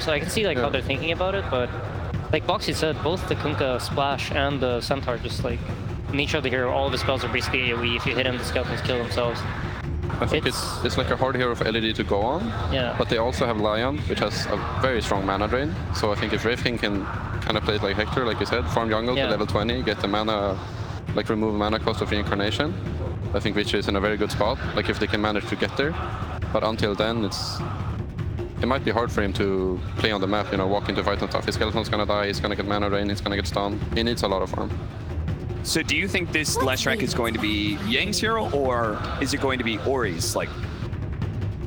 so I can see like how they're thinking about it, but like Boxy said, both the Kunkka Splash and the Centaur just like nature of the hero, all of the spells are basically AoE. If you hit him, the skeletons kill themselves. I think it's like a hard hero for LED to go on, but they also have Lion, which has a very strong mana drain. So I think if Wraithking can kind of play it like Hector, like you said, farm jungle to level 20, get the mana, like remove mana cost of reincarnation, I think Vici is in a very good spot, like if they can manage to get there. But until then, it might be hard for him to play on the map, you know, walk into fight and stuff. His skeleton's gonna die, he's gonna get mana drain, he's gonna get stunned. He needs a lot of farm. So do you think this Leshrac is going to be Yang's hero, or is it going to be Ori's? Like,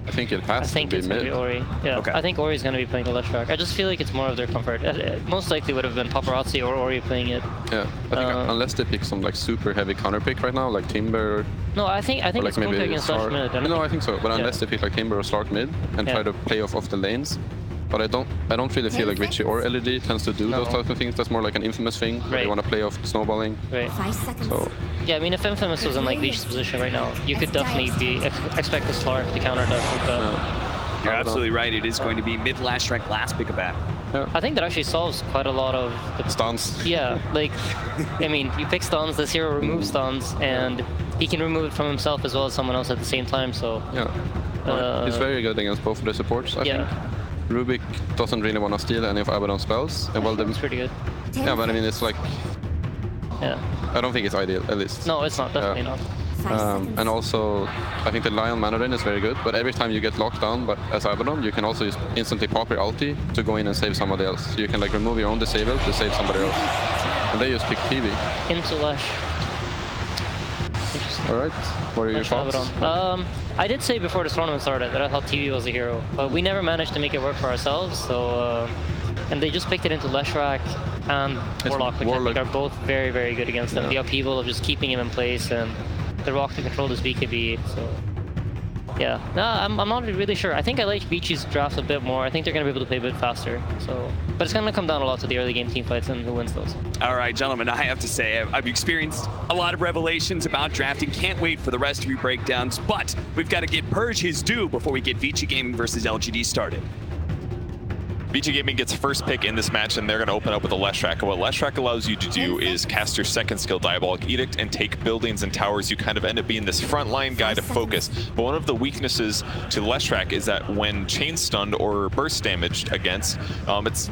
I think it has to be mid. I think it's going to be Ori. Yeah, okay. I think Ori's going to be playing the Leshrac. I just feel like it's more of their comfort. It most likely would have been Paparazzi or Ori playing it. Yeah, I think unless they pick some like super heavy counter pick right now, like Timber. No, I think like it's Kunkka against Slash mid. No, I think so. But unless they pick like Timber or Slark mid and try to play off the lanes. But I don't really feel like Vici or LED tends to do those types of things. That's more like an Infamous thing, where they want to play off snowballing. Right. 5 seconds. So. Yeah, I mean, if Infamous was in like Leech's position right now, you could definitely expect the Slark to counter that. You're absolutely right. It is going to be mid Leshrac, last pick a bat. Yeah. I think that actually solves quite a lot of the stuns. Yeah, like, I mean, you pick stuns, this hero removes stuns, and he can remove it from himself as well as someone else at the same time. So yeah, he's very good against both of the supports. I think. Rubik doesn't really want to steal any of Abaddon's spells. And well, it's pretty good. Yeah, but I mean, it's like... Yeah. I don't think it's ideal, at least. No, it's not. Definitely not. And also, I think the Lion mana drain is very good, but every time you get locked down as Abaddon, you can also just instantly pop your ulti to go in and save somebody else. So you can like remove your own disable to save somebody else. And they just pick TV. Into Lash. Alright, what are your thoughts? I did say before this tournament started that I thought TV was a hero, but we never managed to make it work for ourselves, so... and they just picked it into Leshrac and Warlock, which I think are both very, very good against them. The upheaval of just keeping him in place and the rock to control this BKB, so... Yeah, no, I'm not really sure. I think I like Vici's draft a bit more. I think they're going to be able to play a bit faster. So, but it's going to come down a lot to the early game team fights and who wins those. All right, gentlemen, I have to say I've experienced a lot of revelations about drafting. Can't wait for the rest of your breakdowns, but we've got to get Purge his due before we get Vici Gaming versus LGD started. Vici Gaming gets first pick in this match, and they're going to open up with a Leshrac. And what Leshrac allows you to do is cast your second skill, Diabolic Edict, and take buildings and towers. You kind of end up being this frontline guy to focus. But one of the weaknesses to Leshrac is that when chain stunned or burst damaged against, it's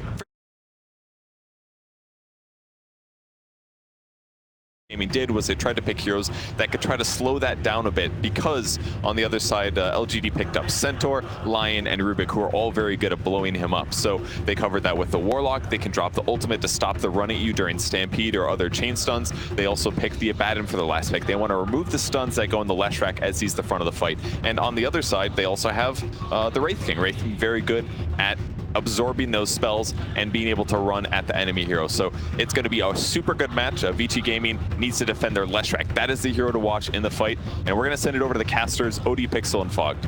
Gaming did was they tried to pick heroes that could try to slow that down a bit, because on the other side LGD picked up Centaur, Lion, and Rubik, who are all very good at blowing him up. So they covered that with the Warlock. They can drop the ultimate to stop the run at you during Stampede or other chain stuns. They also picked the Abaddon for the last pick. They want to remove the stuns that go in the Leshrac as he's the front of the fight. And on the other side, they also have the Wraith King. Wraith King very good at absorbing those spells and being able to run at the enemy hero. So it's going to be a super good match. Vici Gaming needs to defend their Leshrac. That is the hero to watch in the fight. And we're going to send it over to the casters, OD Pixel and Fogged.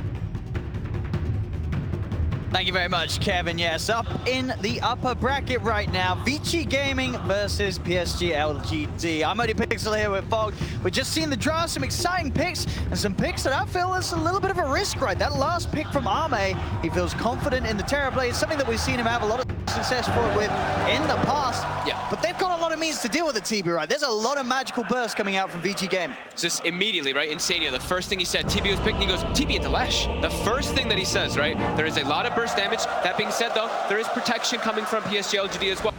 Thank you very much, Kevin. Yes, up in the upper bracket right now, Vici Gaming versus PSG LGD. I'm OD Pixel here with Fog. We've just seen the draw, some exciting picks, and some picks that I feel is a little bit of a risk, right? That last pick from Arme, he feels confident in the Terrorblade, something that we've seen him have a lot of success with in the past. Yeah. But they've got a lot of means to deal with the TB, right? There's a lot of magical bursts coming out from Vici Gaming. Just immediately, right? Insania, the first thing he said, TB was picking, he goes, TB into Lash. The first thing that he says, right? There is a lot of burst damage. That being said, though, there is protection coming from PSG LGD as well.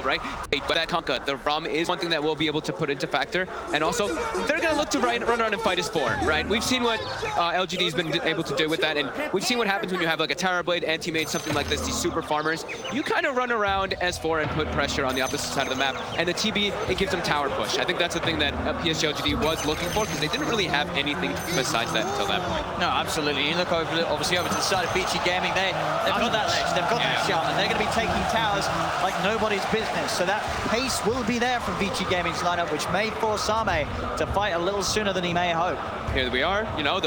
Right? But that Kunkka, the RUM is one thing that we'll be able to put into factor. And also, they're going to look to run around and fight as 4, right? We've seen what LGD's been able to do with that, and we've seen what happens when you have like a Terrorblade, anti-mage, something like this, these super farmers. You kind of run around as 4 and put pressure on the opposite side of the map. And the TB, it gives them tower push. I think that's the thing that PSG LGD was looking for, because they didn't really have anything besides that until that point. No, absolutely. You look obviously over to the side of Vici Gaming, they've got that ledge, they've got that shaman. They're going to be taking towers like nobody's business. So that pace will be there from Vici Gaming's lineup, which may force Arme to fight a little sooner than he may hope. Here we are, you know,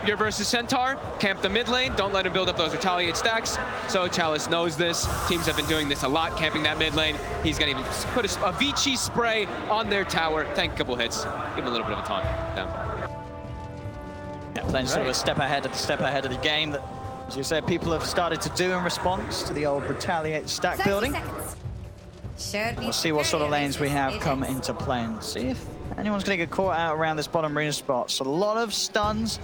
you're versus Centaur, camp the mid lane, don't let him build up those retaliate stacks. So Chalice knows this. Teams have been doing this a lot, camping that mid lane. He's gonna even put a Vici spray on their tower, tank a couple hits, give him a little bit of a taunt down. Yeah, playing sort of a step ahead of the game. As you said, people have started to do in response to the old retaliate stack building. We'll see what sort of lanes we have come into play and see if anyone's going to get caught out around this bottom arena spot. So a lot of stuns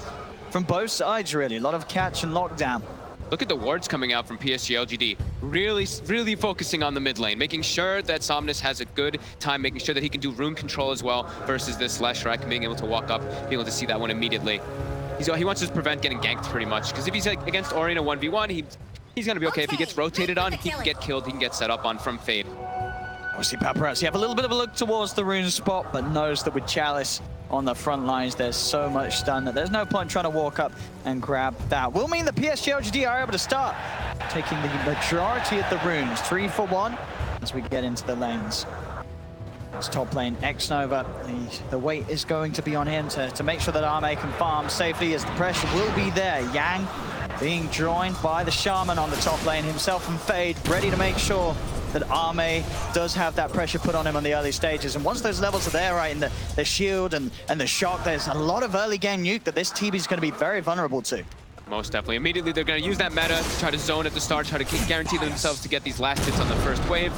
from both sides, really. A lot of catch and lockdown. Look at the wards coming out from PSG LGD. Really focusing on the mid lane, making sure that Somnus has a good time, making sure that he can do rune control as well versus this Leshrac and being able to walk up, being able to see that one immediately. He wants to prevent getting ganked pretty much, because if he's like against Ori in a 1v1, he's gonna be okay. If he gets rotated on, he can get killed, he can get set up on from Fade. Obviously, Paparazzi have a little bit of a look towards the rune spot, but knows that with Chalice on the front lines, there's so much stun that there's no point trying to walk up and grab that. Will mean the PSG LGD are able to start taking the majority of the runes, 3 for 1, as we get into the lanes. It's top lane, Xnova. The weight is going to be on him to make sure that Arme can farm safely, as the pressure will be there. Yang being joined by the Shaman on the top lane, himself and Fade, ready to make sure that Arme does have that pressure put on him on the early stages. And once those levels are there, right, in the shield and the shock, there's a lot of early game nuke that this TB is going to be very vulnerable to. Most definitely. Immediately, they're going to use that meta to try to zone at the start, try to guarantee themselves to get these last hits on the first wave.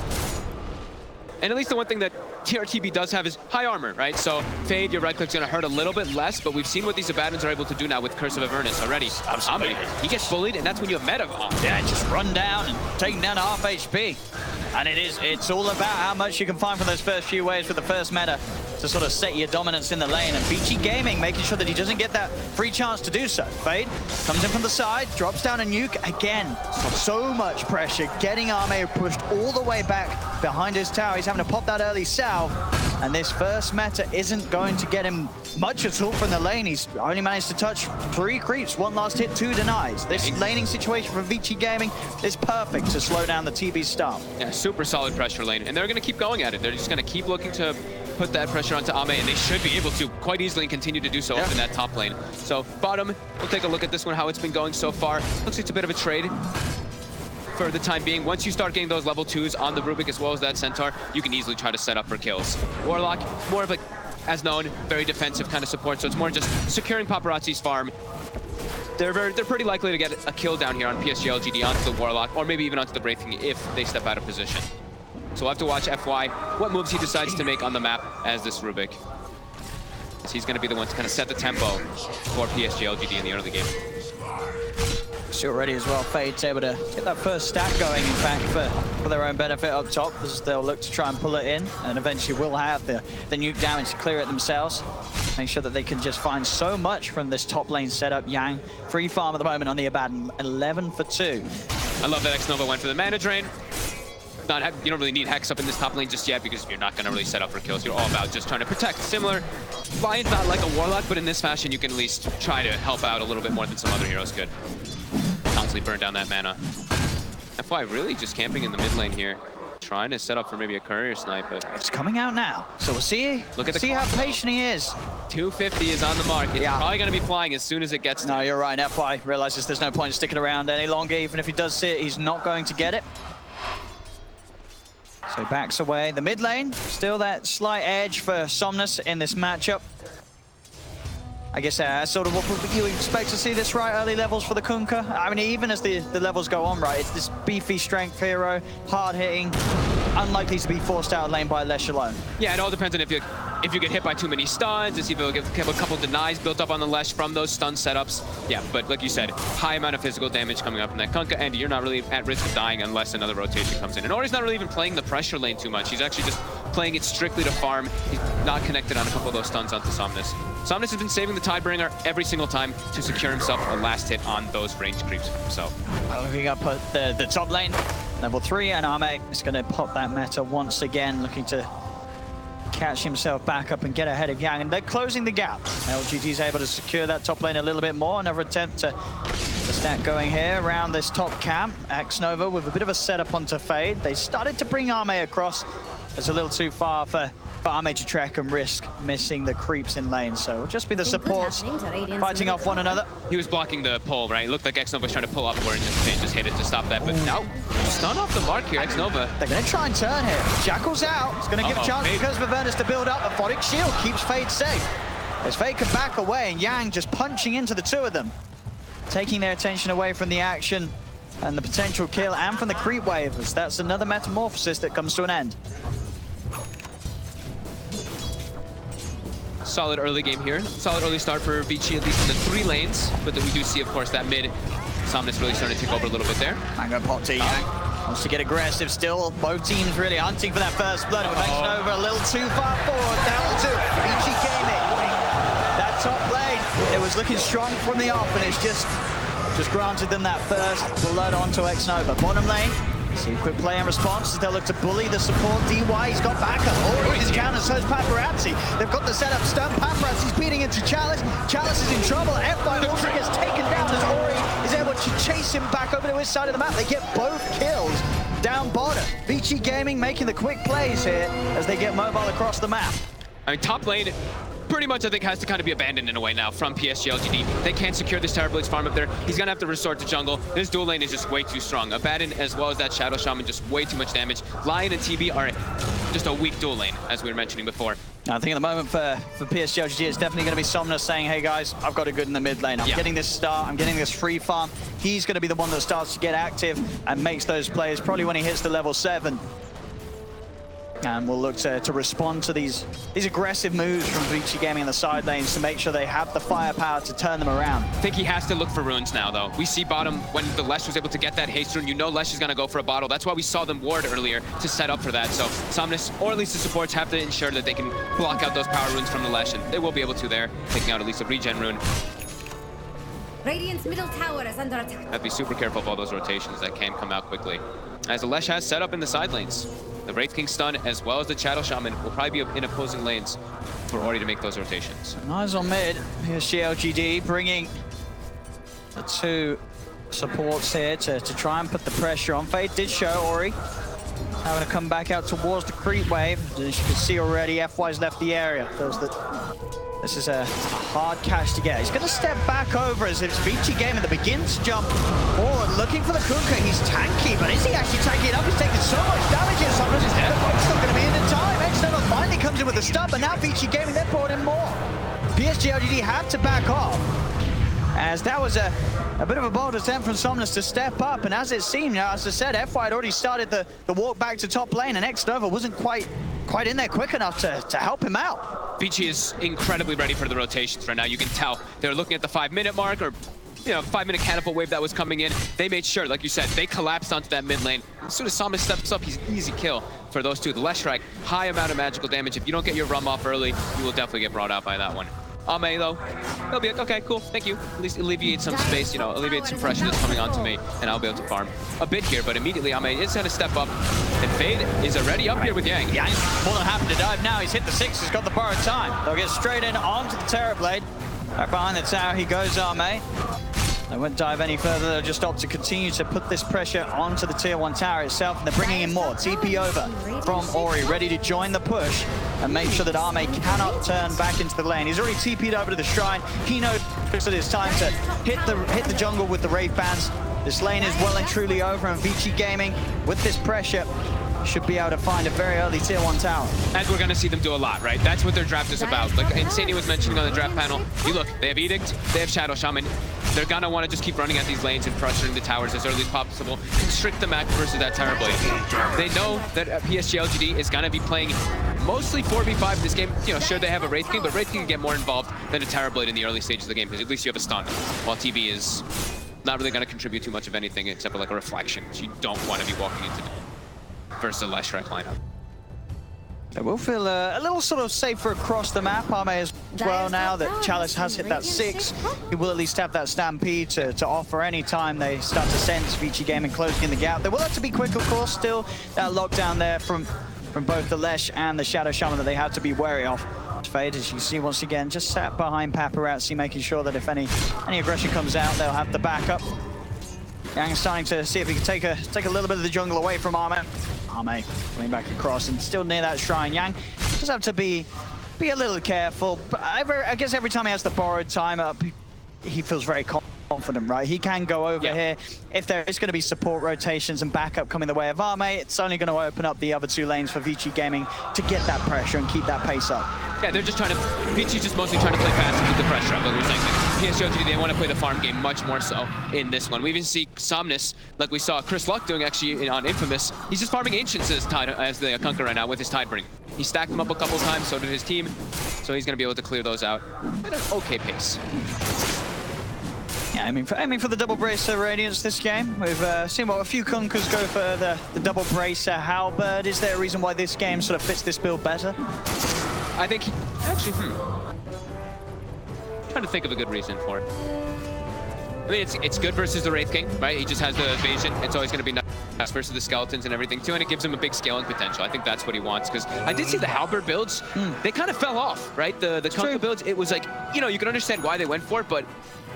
And at least the one thing that TRTB does have is high armor, right? So Fade, your right click's gonna hurt a little bit less, but we've seen what these Abaddons are able to do now with Curse of Avernus already. Absolutely. He gets bullied, and that's when you have meta on. Yeah, just run down and taking down half HP. And it's all about how much you can find from those first few waves with the first meta to sort of set your dominance in the lane. And Vici Gaming making sure that he doesn't get that free chance to do so. Fade comes in from the side, drops down a nuke. Again, so much pressure, getting Arme pushed all the way back behind his tower. He's having to pop that early salve. And this first meta isn't going to get him much at all from the lane. He's only managed to touch 3 creeps, 1 last hit, 2 denies. This laning situation for Vici Gaming is perfect to slow down the TB start. Yeah, super solid pressure lane. And they're going to keep going at it. They're just going to keep looking to put that pressure onto Ame, and they should be able to quite easily and continue to do so up in that top lane. So bottom, we'll take a look at this one, how it's been going so far. Looks like it's a bit of a trade for the time being. Once you start getting those level 2s on the Rubik as well as that Centaur, you can easily try to set up for kills. Warlock, more of a, as known, very defensive kind of support, so it's more just securing Paparazzi's farm. They're pretty likely to get a kill down here on PSG LGD onto the Warlock, or maybe even onto the Wraith King if they step out of position. So we'll have to watch FY, what moves he decides to make on the map as this Rubik. So he's going to be the one to kind of set the tempo for PSG LGD in the early game. Still ready as well. Fade's able to get that first stack going, in fact, for their own benefit up top, as they'll look to try and pull it in, and eventually will have the nuke damage to clear it themselves. Make sure that they can just find so much from this top lane setup. Yang, free farm at the moment on the Abaddon, 11 for 2. I love that Xnova went for the mana drain. You don't really need Hex up in this top lane just yet, because you're not going to really set up for kills. You're all about just trying to protect. Similar, Lion's not like a Warlock, but in this fashion, you can at least try to help out a little bit more than some other heroes could. Constantly burn down that mana. FY really just camping in the mid lane here, trying to set up for maybe a courier snipe, but it's coming out now. So we'll see. See how patient he is. 250 is on the mark. It's probably going to be flying as soon as it gets. No, you're right. FY realizes there's no point in sticking around any longer. Even if he does see it, he's not going to get it. So backs away. The mid lane, still that slight edge for Somnus in this matchup. I guess sort of what you expect to see this, right? Early levels for the Kunkka. I mean, even as the levels go on, right? It's this beefy strength hero, hard hitting, unlikely to be forced out of lane by Lesh alone. Yeah, it all depends on if you get hit by too many stuns, if you have a couple denies built up on the Lesh from those stun setups. Yeah, but like you said, high amount of physical damage coming up from that Kunkka, and you're not really at risk of dying unless another rotation comes in. And Ori's not really even playing the pressure lane too much. He's actually just playing it strictly to farm. He's not connected on a couple of those stuns onto Somnus. Somnus has been saving the Tidebringer every single time to secure himself a last hit on those range creeps for himself. Looking up at the top lane, level 3, and Arme is going to pop that meta once again, looking to catch himself back up and get ahead of Yang, and they're closing the gap. LGD's able to secure that top lane a little bit more. Another attempt to stack going here around this top camp. Xnova with a bit of a setup onto Fade. They started to bring Arme across. It's a little too far for Arme to track and risk missing the creeps in lane. So it'll just be the supports fighting off one another. He was blocking the pull, right? It looked like Xnova was trying to pull upward and just hit it to stop that. But no, stun off the mark here, Xnova. They're going to try and turn here. Jackal's out. It's going to give a chance because of Avernus to build up. Aphotic Shield keeps Fade safe. As Fade can back away, and Yang just punching into the two of them. taking their attention away from the action and the potential kill and from the creep waivers. That's another metamorphosis that comes to an end. Solid early game here. Solid early start for Vici, at least in the 3 lanes. But then we do see, of course, that mid Somnus really starting to take over a little bit there. Mango Pot T wants to get aggressive still. Both teams really hunting for that first blood. It makes it over a little too far forward. Down to Vici Gaming. That top lane, it was looking strong from the off, and it's just granted them that first blood onto X-Nova. Bottom lane, see a quick play and response as they'll look to bully the support. DY, he's got backup. Oh, his counter, so is Paparazzi. They've got the setup stun. Paparazzi's beating into Chalice. Chalice is in trouble. F5 also gets taken down as Ori is able to chase him back over to his side of the map. They get both kills down bottom. Vici Gaming making the quick plays here as they get mobile across the map. I mean, top lane pretty much, I think, has to kind of be abandoned in a way now from PSG LGD. They can't secure this Terrorblades farm up there. He's gonna have to resort to jungle. This dual lane is just way too strong. Abaddon, as well as that Shadow Shaman, just way too much damage. Lion and TB are just a weak dual lane, as we were mentioning before. I think at the moment for PSG LGD, it's definitely going to be Somnus saying, hey guys, I've got it good in the mid lane. I'm getting this start, I'm getting this free farm. He's going to be the one that starts to get active and makes those plays, probably when he hits the level 7. And we'll look to respond to these aggressive moves from Vici Gaming in the side lanes to make sure they have the firepower to turn them around. I think he has to look for runes now, though. We see bottom when the Lesh was able to get that haste rune. You know Lesh is going to go for a bottle. That's why we saw them ward earlier to set up for that. So Somnus, or at least the supports, have to ensure that they can block out those power runes from the Lesh, and they will be able to there, taking out at least a regen rune. Radiant's middle tower is under attack. Have to be super careful of all those rotations that can come out quickly. As the Lesh has set up in the side lanes, the Wraith King stun as well as the Shadow Shaman will probably be in opposing lanes for Ori to make those rotations. Eyes on mid. Here's GLGD bringing the 2 supports here to try and put the pressure on. Fade did show Ori having to come back out towards the creep wave. As you can see already, FY's left the area. Feels that this is a hard catch to get. He's going to step back over as it's Vici Gaming that begins to jump forward, looking for the Kunkka. He's tanky, but is he actually tanky enough? He's taking so much damage here. Somnus is dead. It's not going to be in the time. X-Nova finally comes in with a stun, but now Vici Gaming, they brought in more. PSG LGD had to back off, as that was a bit of a bold attempt from Somnus to step up, and as it seemed, now, as I said, FY had already started the walk back to top lane, and X-Nova wasn't quite in there quick enough to help him out. Vici is incredibly ready for the rotations right now. You can tell they're looking at the 5-minute mark, or 5-minute catapult wave that was coming in. They made sure, like you said, they collapsed onto that mid lane. As soon as Somnus steps up, he's an easy kill for those 2. The Leshrac, high amount of magical damage. If you don't get your rum off early, you will definitely get brought out by that one. Ame, though, he'll be like, okay, cool, thank you. At least alleviate some space, alleviate some pressure that's coming onto me, and I'll be able to farm a bit here. But immediately, Ame is going to step up, and Fade is already up here with Yang. Yang's more than happy to dive now. He's hit the 6, he's got the borrowed time. They'll get straight in onto the Terrorblade. Right behind the tower, he goes, Ame. They won't dive any further, they'll just opt to continue to put this pressure onto the tier 1 tower itself, and they're bringing in more. TP over from Ori, ready to join the push and make sure that Ame cannot turn back into the lane. He's already TP'd over to the shrine. He knows that it's time to hit the jungle with the Wraith Bands. This lane is well and truly over, and Vici Gaming, with this pressure, should be able to find a very early tier 1 tower. And we're going to see them do a lot, right? That's what their draft is about. Like Insania was mentioning on the draft panel, you look, they have Edict, they have Shadow Shaman. They're going to want to just keep running at these lanes and pressuring the towers as early as possible, constrict the map versus that Terrorblade. They know that PSG LGD is going to be playing mostly 4v5 in this game. Sure, they have a Wraith King, but Wraith King can get more involved than a Terrorblade in the early stages of the game, because at least you have a stun, while TB is not really going to contribute too much of anything except for like a reflection, which you don't want to be walking into versus the Leshrac lineup. They will feel a little sort of safer across the map, Ame, as well, now that Chalice has hit that 6. He will at least have that Stampede to offer any time they start to sense Vici Gaming closing in the gap. They will have to be quick, of course, still that lockdown there from both the Lesh and the Shadow Shaman that they have to be wary of. Fade, as you see once again, just sat behind Paparazzi, making sure that if any aggression comes out, they'll have the backup. Yang is starting to see if he can take a little bit of the jungle away from Ame. Ame coming back across and still near that shrine. Yang just have to be a little careful. But I guess every time he has the borrowed time up, he feels very confident. confident, right? He can go over Yeah. here. If there is going to be support rotations and backup coming the way of Arme, it's only going to open up the other 2 lanes for Vici Gaming to get that pressure and keep that pace up. Yeah, they're just trying to, Vici's just mostly trying to play passive with the pressure up, like we were saying. PSG, they want to play the farm game much more so in this one. We even see Somnus, like we saw Chris Luck doing actually on Infamous. He's just farming Ancients as the Kunkka right now with his Tidebring. He stacked them up a couple times, so did his team. So he's going to be able to clear those out at an okay pace. Yeah, aiming for the double bracer Radiance this game. We've seen a few Kunkkas go for the double bracer Halberd. Is there a reason why this game sort of fits this build better? I think he, actually, trying to think of a good reason for it. I mean, it's good versus the Wraith King, right? He just has the evasion. It's always going to be nice versus the skeletons and everything too, and it gives him a big scaling potential. I think that's what he wants, because I did see the Halberd builds. They kind of fell off, right? The Kunkka builds, it was like, you know, you can understand why they went for it, but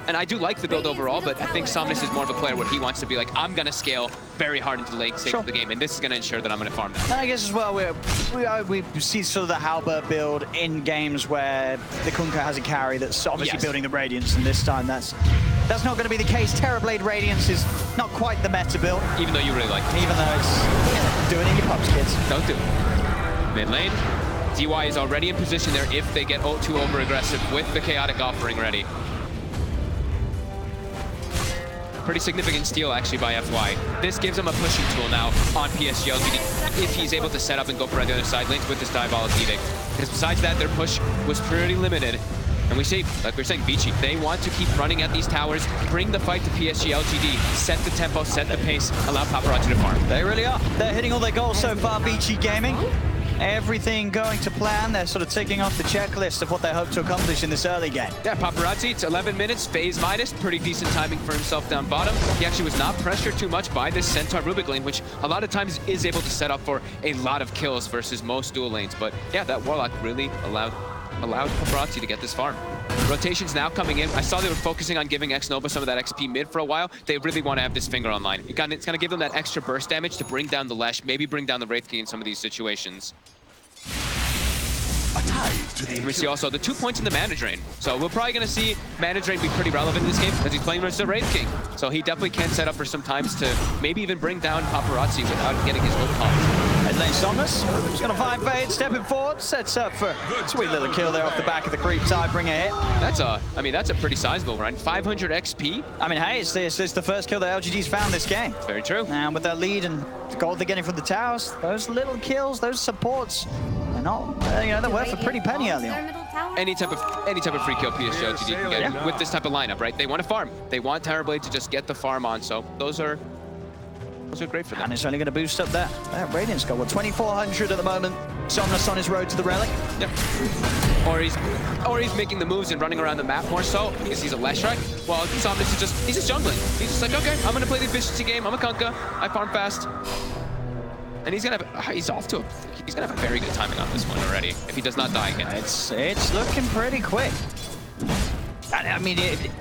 and I do like the build overall, but I think Somnus is more of a player where he wants to be like, I'm going to scale very hard into the late stage of the game, and this is going to ensure that I'm going to farm that. And I guess as well, we see sort of the Halberd build in games where the Kunkka has a carry that's obviously building the Radiance, and this time that's not going to be the case. Terrorblade Radiance is not quite the meta build. Even though you really like it. Even though it's do it in your pubs, kids. Don't do it. Mid lane, DY is already in position there if they get too over-aggressive with the Chaotic Offering ready. Pretty significant steal actually by FY. This gives him a pushing tool now on PSG LGD if he's able to set up and go for the other side lanes with this Diabolic Edict. Because besides that, their push was pretty limited. And we see, like we were saying, Vici, they want to keep running at these towers, bring the fight to PSG LGD, set the tempo, set the pace, allow Paparazzi to farm. They really are. They're hitting all their goals so far, Vici Gaming. Everything going to plan. They're sort of ticking off the checklist of what they hope to accomplish in this early game. Yeah, Paparazzi, it's 11 minutes, phase minus, pretty decent timing for himself down bottom. He actually was not pressured too much by this Centaur Rubik lane, which a lot of times is able to set up for a lot of kills versus most dual lanes. But yeah, that Warlock really allowed Paparazzi to get this farm. Rotations now coming in. I saw they were focusing on giving X-Nova some of that XP mid for a while. They really want to have this finger online. It's going to give them that extra burst damage to bring down the Lesh, maybe bring down the Wraith King in some of these situations. And we see also the 2 points in the mana drain. So we're probably going to see mana drain be pretty relevant in this game because he's playing versus the Wraith King. So he definitely can set up for some times to maybe even bring down Paparazzi without getting his ult popped. Mid lane Somnus, he's got a 5 fade, stepping forward, sets up for a sweet little kill there off the back of the creep tide, bring a hit. That's a pretty sizable run. 500 XP. I mean, hey, it's the first kill that LGD's found this game. Very true. And with that lead and the gold they're getting from the towers, those little kills, those supports, they're not, they're worth a pretty penny early on. Any type of free kill PSG LGD can get with this type of lineup, right? They want to farm. They want Terrorblade to just get the farm on. So those are great for them. And it's only going to boost up that Radiance goal. Well, 2,400 at the moment. Somnus on his road to the Relic. Yep. Or he's making the moves and running around the map more so because he's a Leshrac. Well, Somnus is he's just jungling. He's just like, okay, I'm going to play the efficiency game. I'm a Kunkka. I farm fast. And he's gonna have a very good timing on this one already if he does not die again. It's looking pretty quick. I mean,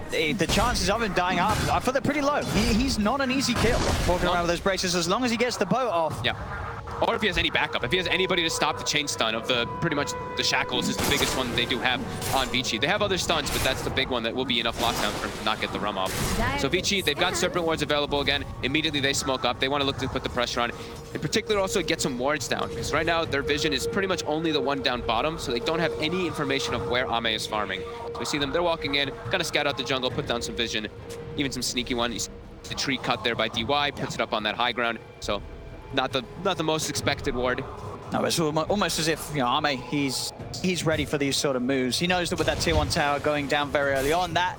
the chances of him dying up, I feel they're pretty low. He's not an easy kill walking around with those braces as long as he gets the boat off. Yeah. Or if he has any backup. If he has anybody to stop the chain stun of pretty much the shackles is the biggest one that they do have on Vici. They have other stuns, but that's the big one that will be enough lockdown for him to not get the rum off. So Vici, they've got Serpent Wards available again. Immediately they smoke up. They want to look to put the pressure on. In particular, also get some wards down, because right now their vision is pretty much only the one down bottom, so they don't have any information of where Ame is farming. So we see them, they're walking in, gonna scout out the jungle, put down some vision, even some sneaky one. You see the tree cut there by DY, puts it up on that high ground. So not the most expected ward. No, it's almost as if, Ame, he's ready for these sort of moves. He knows that with that tier 1 tower going down very early on, that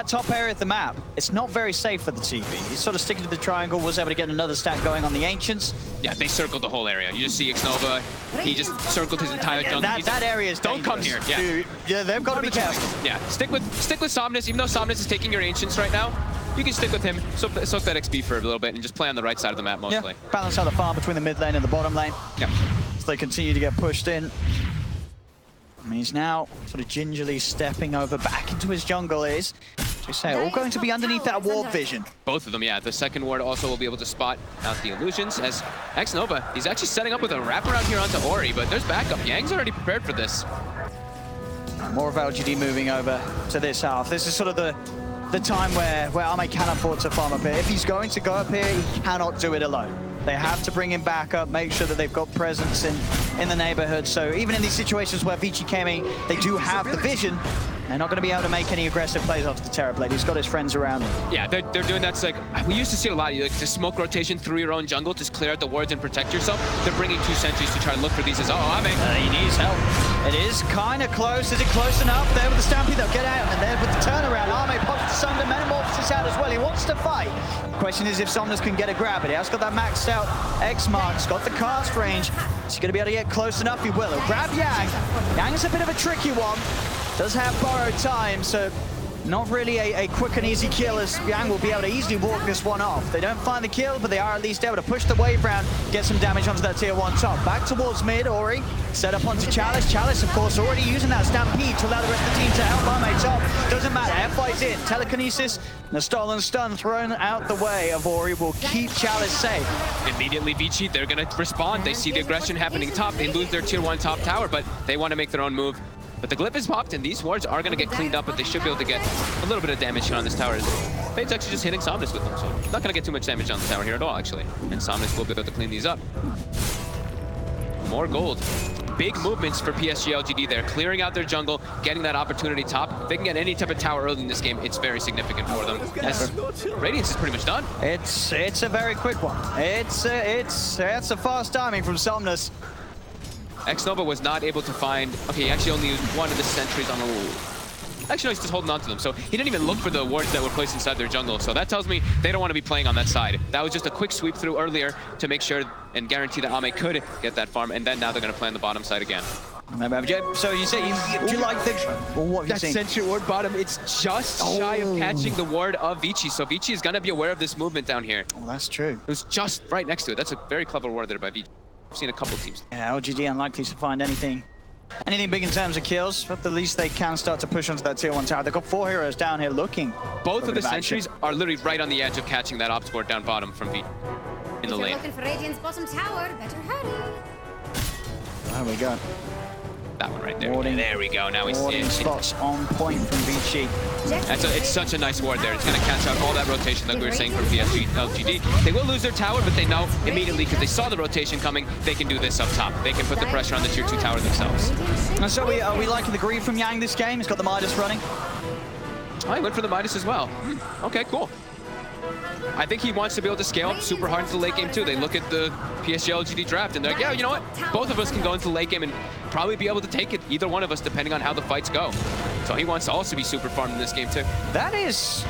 top area of the map, it's not very safe for the TP. He's sort of sticking to the triangle, was able to get another stack going on the Ancients. Yeah, they circled the whole area. You just see X-Nova, he just circled his entire jungle. That area is Don't come here, yeah. Dude, yeah, they've got to be careful. Yeah, stick with Somnus, even though Somnus is taking your Ancients right now. You can stick with him, soak that XP for a little bit, and just play on the right side of the map mostly. Yeah, balance out the farm between the mid lane and the bottom lane. Yeah. So they continue to get pushed in. And he's now sort of gingerly stepping over back into his jungle is. As we say, all going to be underneath that ward vision. Both of them, yeah. The second ward also will be able to spot out the illusions as X-Nova, he's actually setting up with a wraparound here onto Ori, but there's backup. Yang's already prepared for this. More of LGD moving over to this half. This is sort of the the time where Ame can afford to farm up here. If he's going to go up here, he cannot do it alone. They have to bring him back up, make sure that they've got presence in the neighborhood. So even in these situations where Vici came in, they do have the vision. They're not going to be able to make any aggressive plays after the Terrorblade. He's got his friends around him. Yeah, they're doing that. Like, we used to see it a lot. You like to smoke rotation through your own jungle, just clear out the wards and protect yourself. They're bringing 2 sentries to try and look for these. Ame. He needs help. It is kind of close. Is it close enough? There with the Stampede, they'll get out. And there with the turnaround, Ame pops the Sunder, Metamorphosis out as well. He wants to fight. Question is if Somnus can get a grab. But he has got that maxed out X-Mark. He's got the cast range. Is he going to be able to get close enough? He will. He'll grab Yang. Yang's a bit of a tricky one. Does have borrowed time, so not really a quick and easy kill, as Yang will be able to easily walk this one off. They don't find the kill, but they are at least able to push the wave round, get some damage onto that tier 1 top. Back towards mid, Ori set up onto Chalice. Chalice, of course, already using that Stampede to allow the rest of the team to help Ame top. Doesn't matter, F-Fight's in. Telekinesis and a stolen stun thrown out the way of Ori will keep Chalice safe. Immediately, Vici, they're going to respond. They see the aggression happening top. They lose their tier 1 top tower, but they want to make their own move. But the glyph is popped, and these wards are going to get cleaned up, but they should be able to get a little bit of damage here on this tower. Fade's actually just hitting Somnus with them, so not going to get too much damage on the tower here at all, actually. And Somnus will be able to clean these up. More gold. Big movements for PSG LGD there, clearing out their jungle, getting that opportunity top. If they can get any type of tower early in this game, it's very significant for them. As Radiance is pretty much done. It's a very quick one. It's a fast timing from Somnus. X-Nova was not able to find... Okay, he actually only used one of the sentries on the... Actually, no, he's just holding on to them. So he didn't even look for the wards that were placed inside their jungle. So that tells me they don't want to be playing on that side. That was just a quick sweep through earlier to make sure and guarantee that Ame could get that farm. And then now they're going to play on the bottom side again. So you say you like the... What that sentry ward bottom, it's just shy of catching the ward of Vici. So Vici is going to be aware of this movement down here. Oh, that's true. It was just right next to it. That's a very clever ward there by Vici. I've seen a couple teams. Yeah, LGD unlikely to find anything big in terms of kills, but at least they can start to push onto that tier 1 tower. They've got 4 heroes down here looking. Both of the sentries are literally right on the edge of catching that ops ward down bottom from Vici in the lane. If you're looking for Radiant's bottom tower, better hurry. There we go. That one right there. Warding, there we go. Now we see it. Spots on point from Vici. It's such a nice ward there. It's going to catch out all that rotation like we were saying from PSG LGD. They will lose their tower, but they know immediately because they saw the rotation coming, they can do this up top. They can put the pressure on the tier 2 tower themselves. And so are we liking the greed from Yang this game? He's got the Midas running. Oh, he went for the Midas as well. Okay, cool. I think he wants to be able to scale up super hard into the late game too. They look at the PSG LGD draft and they're like, yeah, you know what? Both of us can go into the late game and probably be able to take it, either one of us, depending on how the fights go. So he wants to also be super farmed in this game too. That is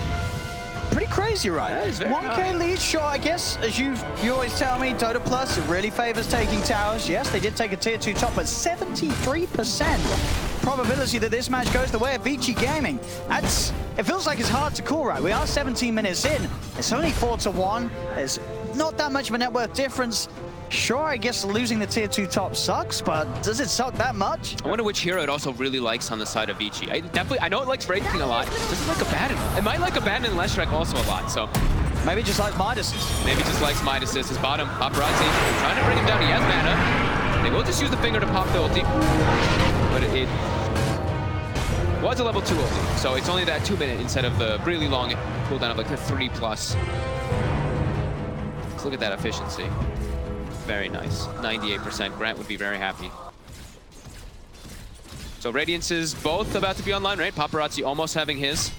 pretty crazy, right? That is very 1k lead, sure, I guess, as you always tell me, Dota Plus, it really favors taking towers. Yes, they did take a tier 2 top, but 73% probability that this match goes the way of Vici Gaming. It feels like it's hard to call, right? We are 17 minutes in. It's only 4-1. There's not that much of a net worth difference. Sure, I guess losing the tier 2 top sucks, but does it suck that much? I wonder which hero it also really likes on the side of Vici. I know it likes Wraith King a lot. It doesn't like Abaddon. It might like Abaddon and Leshrac also a lot, so. Maybe just like Midas's. Maybe just likes Midas's. His bottom, Paparazzi, trying to bring him down. He has mana. They will just use the finger to pop the ulti. But it was a level 2 ulti, so it's only that 2-minute instead of the really long cooldown of like the 3+. Let's look at that efficiency. Very nice. 98%. Grant would be very happy. So Radiance is both about to be online, right? Paparazzi almost having his.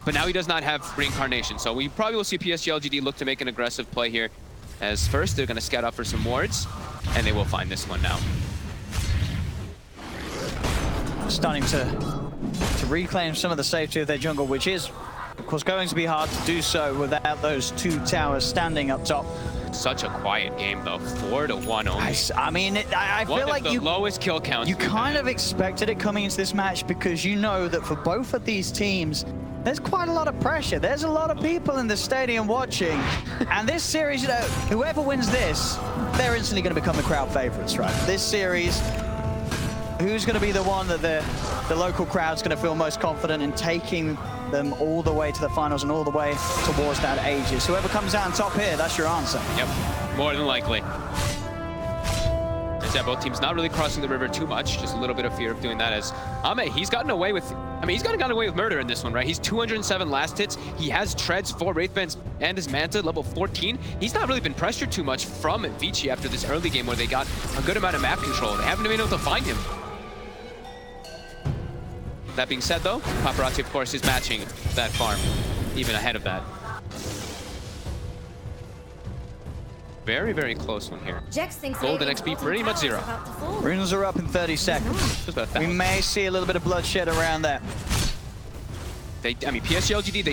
But now he does not have Reincarnation. So we probably will see PSG LGD look to make an aggressive play here. As first, they're going to scout out for some wards. And they will find this one now. Starting to reclaim some of the safety of their jungle, which is, of course, going to be hard to do so without those 2 towers standing up top. Such a quiet game, though. 4-1 only. I mean, I feel like the lowest kill counts. You kind of expected it coming into this match because you know that for both of these teams, there's quite a lot of pressure. There's a lot of people in the stadium watching. And this series, you know, whoever wins this, they're instantly going to become the crowd favorites, right? This series, who's going to be the one that the local crowd's going to feel most confident in taking them all the way to the finals and all the way towards that Aegis? Whoever comes out on top here, that's your answer. Yep, more than likely. I said both teams not really crossing the river too much, just a little bit of fear of doing that as Ame, he's gotten away with, he's gotten away with murder in this one, right? He's 207 last hits. He has treads, 4 Wraithbands, and his Manta, level 14. He's not really been pressured too much from Vici after this early game where they got a good amount of map control. They haven't been able to find him. That being said though, Paparazzi of course is matching that farm, even ahead of that. Very, very close one here. Golden XP pretty much 0. Runes are up in 30 seconds. We may see a little bit of bloodshed around that. PSG LGD,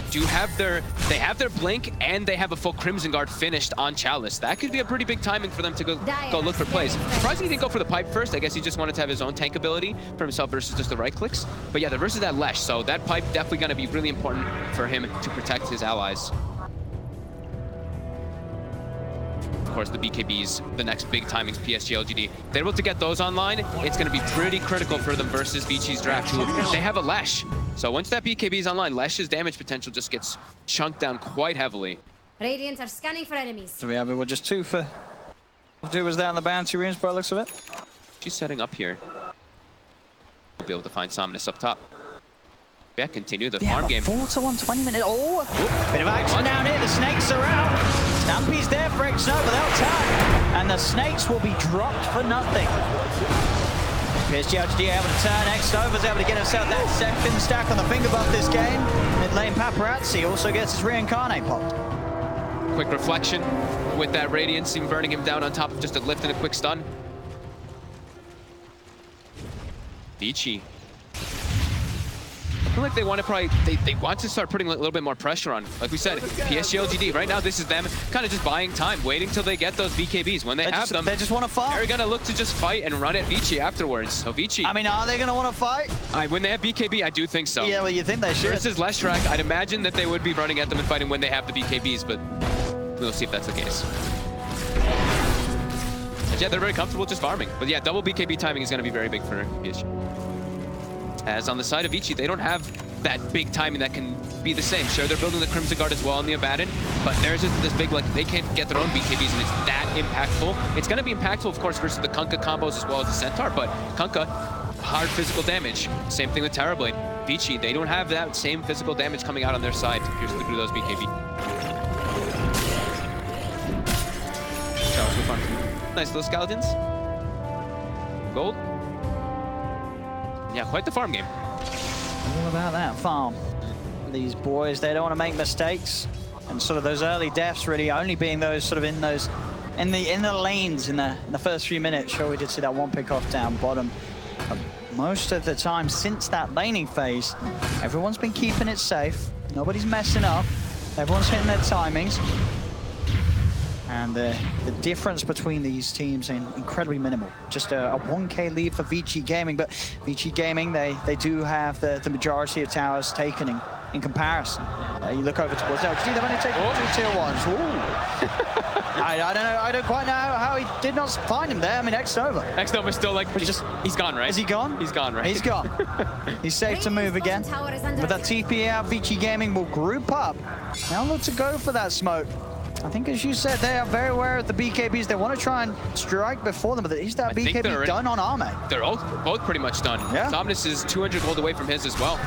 they have their blink and they have a full Crimson Guard finished on Chalice. That could be a pretty big timing for them to go look for plays. Surprising he didn't go for the pipe first. I guess he just wanted to have his own tank ability for himself versus just the right clicks. But yeah, they're versus that Lesh, so that pipe definitely going to be really important for him to protect his allies. Of course, the BKBs, the next big timings, PSG LGD. They're able to get those online. It's going to be pretty critical for them versus Vici's draft. They have a Lesh. So once that BKB is online, Lesh's damage potential just gets chunked down quite heavily. Radiant are scanning for enemies. So we have it, just 2 for... Do was that on the bounty runes by the looks of it? She's setting up here. We'll be able to find Somnus up top. Yeah, continue the farm game. 4 to 1, 20 minutes. Oh, bit of action down here. The snakes are out. Stampy's there for X-Nova. They'll tap. And the snakes will be dropped for nothing. PSG LGD able to turn. X-Nova's able to get himself that second stack on the finger buff this game. Mid lane Paparazzi also gets his reincarnate popped. Quick reflection with that Radiance, even burning him down on top of just a lift and a quick stun. Vici. I feel like they want to they want to start putting a little bit more pressure on. Like we said, PSG LGD, right now this is them kind of just buying time, waiting till they get those BKBs. When they have them, they just want to fight. They're going to look to just fight and run at Vici afterwards. So Vici... are they going to want to fight? When they have BKB, I do think so. Yeah, well, you think they should. Versus Leshrac, I'd imagine that they would be running at them and fighting when they have the BKBs, but we'll see if that's the case. And yeah, they're very comfortable just farming. But yeah, double BKB timing is going to be very big for PSG. As on the side of Vici, they don't have that big timing that can be the same. Sure, they're building the Crimson Guard as well on the Abaddon, but there's just this big, they can't get their own BKBs, and it's that impactful. It's going to be impactful, of course, versus the Kunkka combos as well as the Centaur, but Kunkka, hard physical damage. Same thing with Terrorblade. Vici, they don't have that same physical damage coming out on their side to pierce through those BKB. Nice little skeletons. Gold. Yeah, quite the farm game. All about that farm. These boys, they don't want to make mistakes. And sort of those early deaths really only being those sort of in the lanes in the first few minutes. Sure, we did see that one pick off down bottom. Most of the time since that laning phase, everyone's been keeping it safe. Nobody's messing up. Everyone's hitting their timings. And the difference between these teams is incredibly minimal. Just a 1K lead for Vici Gaming, but Vici Gaming, they do have the majority of towers taken in comparison. You look over towards LGD, they've only taken 2 tier 1s. Ooh. I don't quite know how he did not find him there. X-Nova. X-Nova's still like, he's gone, right? Is he gone? He's gone, right? He's gone. He's safe to move again. With that TP out, Vici Gaming will group up. Now look to go for that smoke. I think, as you said, they are very aware of the BKBs. They want to try and strike before them, but is that BKB done on Ame? They're both pretty much done. Yeah. Somnus is 200 gold away from his as well.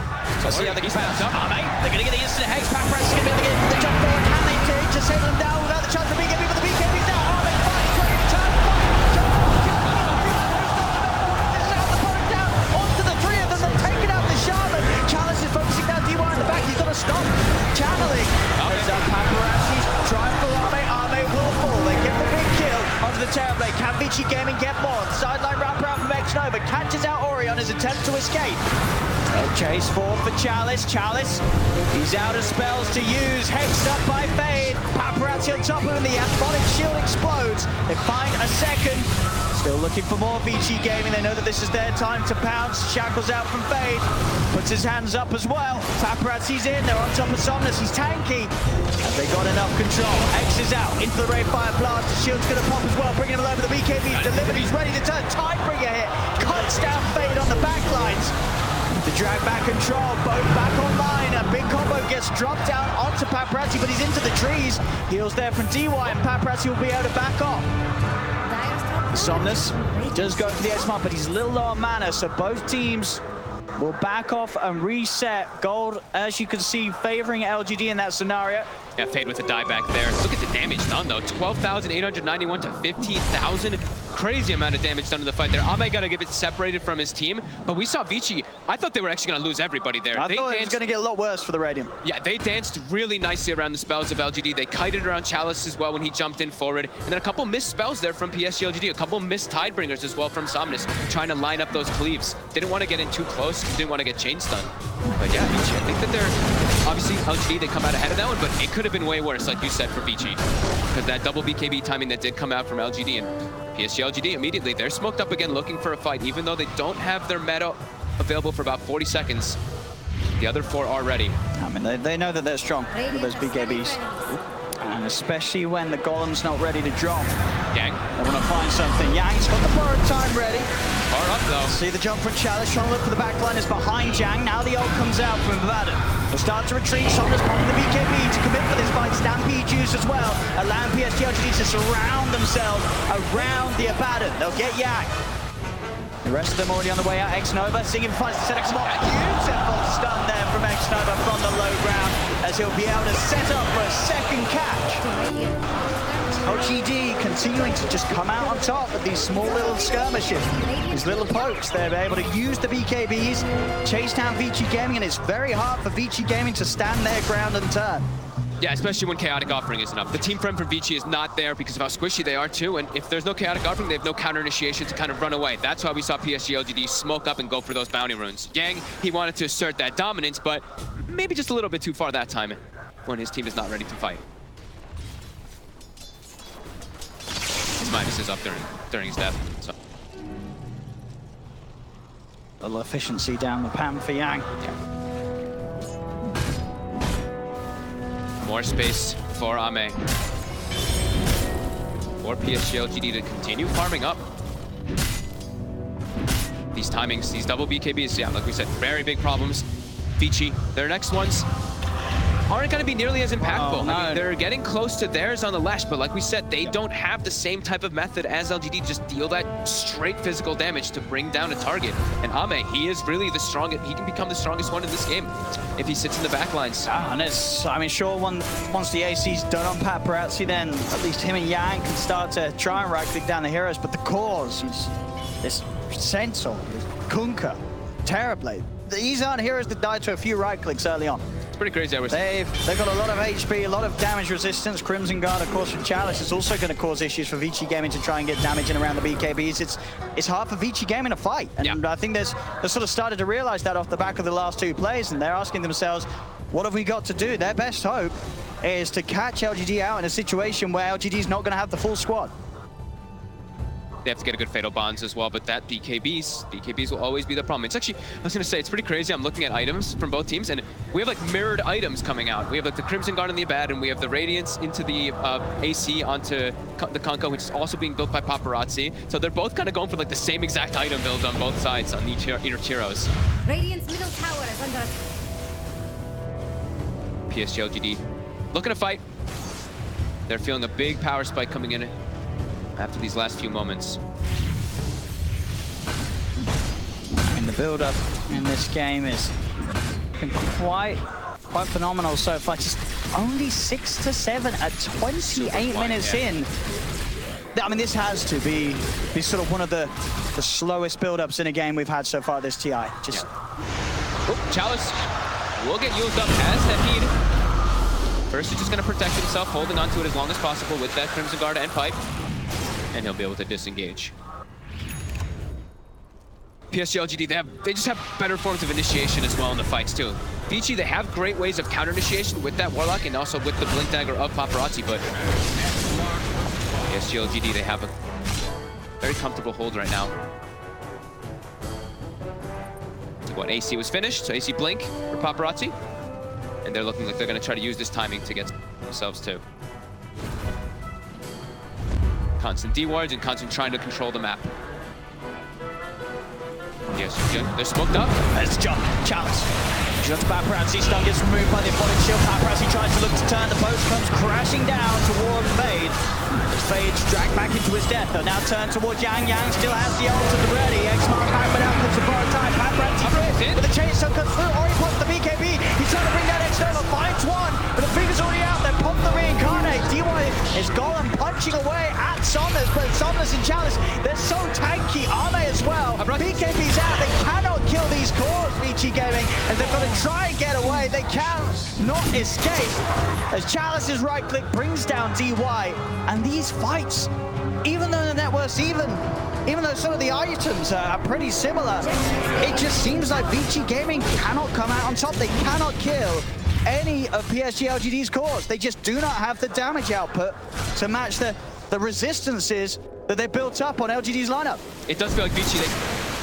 So see how they can bounce up. Ame, they're going to get the instant hex. Paparazzi is going to be able to get the jump forward. Can they take to save them down without the chance of BKB? But the BKB's down. Ame fights, ready to turn. This is how the opponent down. Onto the 3 of them. They've taken out the Shaman. Chalice is focusing down D1 in the back. He's got to stop. Channeling. There's that Paparazzi's trying for Ame. Ame will fall. They get the big kill onto the Terrorblade. Can Vici Gaming get more? Sideline wraparound from X-Nova. Catches out Ori on his attempt to escape. Chase forward for Chalice. Chalice, he's out of spells to use. Hexed up by Fade. Paparazzi on top of him. The Athletic Shield explodes. They find a second. Still looking for more Vici Gaming. They know that this is their time to pounce. Shackles out from Fade. Puts his hands up as well. Paparazzi's in. They're on top of Somnus. He's tanky. Have they got enough control? X is out. Into the Ray Fire Blast. The shield's going to pop as well. Bringing him over. The BKB's delivered. He's ready to turn. Tidebringer hit. Cuts down Fade on the back lines. The drag back control. Both back online. A big combo gets dropped down onto Paparazzi, but he's into the trees. Heals there from DY, and Paparazzi will be able to back off. Somnus does go for the X-Mark, but he's a little low on mana, so both teams will back off and reset. Gold, as you can see, favoring LGD in that scenario. Yeah, Fade with a dieback there. Look at the damage done, though. 12,891 to 15,000. Crazy amount of damage done in the fight there. Ame got to give it separated from his team, but we saw Vici. I thought they were actually going to lose everybody there. I thought it was going to get a lot worse for the Radiant. Yeah, they danced really nicely around the spells of LGD. They kited around Chalice as well when he jumped in forward. And then a couple missed spells there from PSG LGD. A couple missed Tidebringers as well from Somnus, trying to line up those cleaves. Didn't want to get in too close. Didn't want to get chain stun. But yeah, Vici, I think that they're... Obviously, LGD, they come out ahead of that one, but it could have been way worse, like you said, for Vici. Because that double BKB timing that did come out from LGD, and PSG LGD immediately, they're smoked up again looking for a fight, even though they don't have their meta available for about 40 seconds. The other four are ready. I mean, they know that they're strong with those BKBs. And especially when the Golem's not ready to drop. Yang. They want to find something. Yang's got the borrowed time ready. Far up, though. See the jump from Chalice, trying to look for the backline is behind Yang. Now the ult comes out from Vaden. They'll start to retreat. Somnus popping the BKB to commit for this fight. Stampede juice as well, allowing PSG LGD to surround themselves around the Abaddon. They'll get Yang. The rest of them already on the way out. X-Nova singing fights to set up more. Beautiful stun there from X-Nova from the low ground as he'll be able to set up for a second catch. LGD continuing to just come out on top with these small little skirmishes, these little pokes. They're able to use the BKBs, chase down Vici Gaming, and it's very hard for Vici Gaming to stand their ground and turn. Yeah, especially when Chaotic Offering is enough. The team friend for Vici is not there because of how squishy they are too, and if there's no Chaotic Offering, they have no counter initiation to kind of run away. That's why we saw PSG LGD smoke up and go for those bounty runes. Yang, he wanted to assert that dominance, but maybe just a little bit too far that time when his team is not ready to fight. His minus is up during his death. So. A little efficiency down the pan for Yang. Yeah. More space for Ame. For PSG LGD to continue farming up. These timings, these double BKBs, yeah, like we said, very big problems. Vici, their next ones aren't going to be nearly as impactful. Oh, no. I mean, they're getting close to theirs on the Lash, but like we said, they don't have the same type of method as LGD, just deal that straight physical damage to bring down a target. And Ame, he is really the strongest, he can become the strongest one in this game if he sits in the back lines. And it's, I mean, sure, once the AC's done on Paparazzi, then at least him and Yang can start to try and right-click down the heroes, but the cause is this Sensor, this Kunkka, Terrorblade. These aren't heroes that died to a few right-clicks early on. Pretty crazy, I would say. They've got a lot of HP, a lot of damage resistance. Crimson Guard, of course, from Chalice is also going to cause issues for Vici Gaming to try and get damage in around the BKBs. It's hard for Vici Gaming to fight, and yeah. I think they've sort of started to realize that off the back of the last two plays, and they're asking themselves, what have we got to do? Their best hope is to catch LGD out in a situation where LGD's not going to have the full squad. They have to get a good Fatal Bonds as well, but that BKBs will always be the problem. It's actually, I was going to say, it's pretty crazy. I'm looking at items from both teams, and we have like mirrored items coming out. We have like the Crimson Guard and the Abad, and we have the Radiance into the AC onto the Kunkka, which is also being built by Paparazzi. So they're both kind of going for like the same exact item build on both sides on each heroes. Radiant's middle tower is under attack. PSG LGD looking to fight. They're feeling a big power spike coming in after these last few moments. And the build-up in this game has been quite phenomenal so far. Just only 6 to 7 at 28 minutes in. I mean, this has to be sort of one of the slowest build-ups in a game we've had so far this TI. Just oh, Chalice will get used up as Stampede. First, he's just going to protect himself, holding onto it as long as possible with that Crimson Guard and Pipe. And he'll be able to disengage. PSG LGD, they just have better forms of initiation as well in the fights too. Vici, they have great ways of counter initiation with that Warlock and also with the Blink Dagger of Paparazzi, but PSG LGD, they have a very comfortable hold right now. What, AC was finished, so AC Blink for Paparazzi. And they're looking like they're going to try to use this timing to get themselves too. Constant D-wards and constant trying to control the map. Yes, they're smoked up. Let's jump. Chalice He's got to Paparazzi. Stun gets removed by the opponent's shield. Paparazzi tries to look to turn. The post comes crashing down toward Fade. Fade's dragged back into his death. They'll now turn towards Yang. Yang still has the ult at the ready. X-Mark back, but out comes the borrowed time. Paparazzi through with the chainsaw comes through. Ori pops the BKB. He's trying to bring that external. Finds one, but the finger's already out. They pop the reincarnate. DY is Golem punching away at Somnus, but Somnus and Chalice, they're so tanky. Ame as well. BKB's out. They cannot kill these cores, Vici Gaming, and they've got to try and get away. They cannot escape as Chalice's right click brings down DY. And these fights, even though the network's even though some of the items are pretty similar, it just seems like Vici Gaming cannot come out on top. They cannot kill any of PSG LGD's cores. They just do not have the damage output to match the resistances that they built up on LGD's lineup. It does feel like Vici,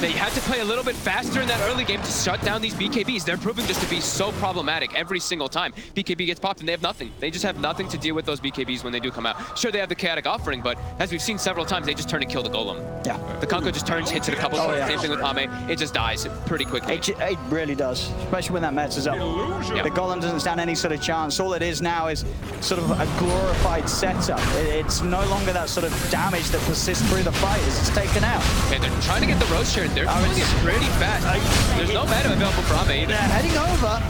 they had to play a little bit faster in that early game to shut down these BKBs. They're proving just to be so problematic every single time. BKB gets popped and they have nothing. They just have nothing to deal with those BKBs when they do come out. Sure, they have the chaotic offering, but as we've seen several times, they just turn and kill the golem. Yeah. The Kanko just turns, hits it a couple times. Same thing with Ame. It just dies pretty quickly. It really does, especially when that messes up. Yeah. The golem doesn't stand any sort of chance. All it is now is sort of a glorified setup. It's no longer that sort of damage that persists through the fight as it's taken out. Okay, they're trying to get the roast share. They're doing it pretty fast. There's no mana available for Ame either. They're heading over.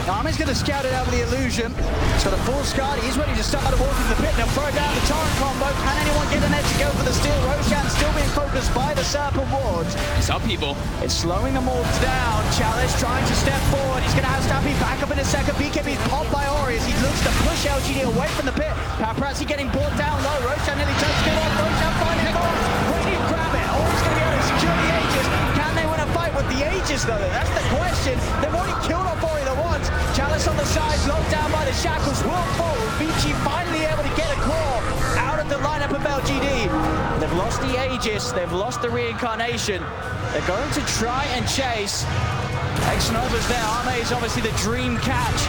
Ame's going to scout it out with the illusion. He's got a full Scud. He's ready to start walking the pit. They'll throw down the torrent combo. Can anyone get an edge to go for the steal? Roshan still being focused by the Serpent Wards. Some people. It's slowing them all down. Chalice trying to step forward. He's going to have Stampy back up in a second. BKB's popped by Ori as he looks to push LGD away from the pit. Paparazzi getting brought down low. Roshan nearly turns to get off. Roshan finding Fox. Waiting to grab it. Ori's going to be able to secure the Aegis. Can they win a fight with the Aegis though? That's the question. They've already killed off Ori the once. Chalice on the side, locked down by the shackles, will fall. Vici finally able to get a core out of the lineup of LGD. They've lost the Aegis, they've lost the reincarnation. They're going to try and chase. X-Nova's there, Ame is obviously the dream catch.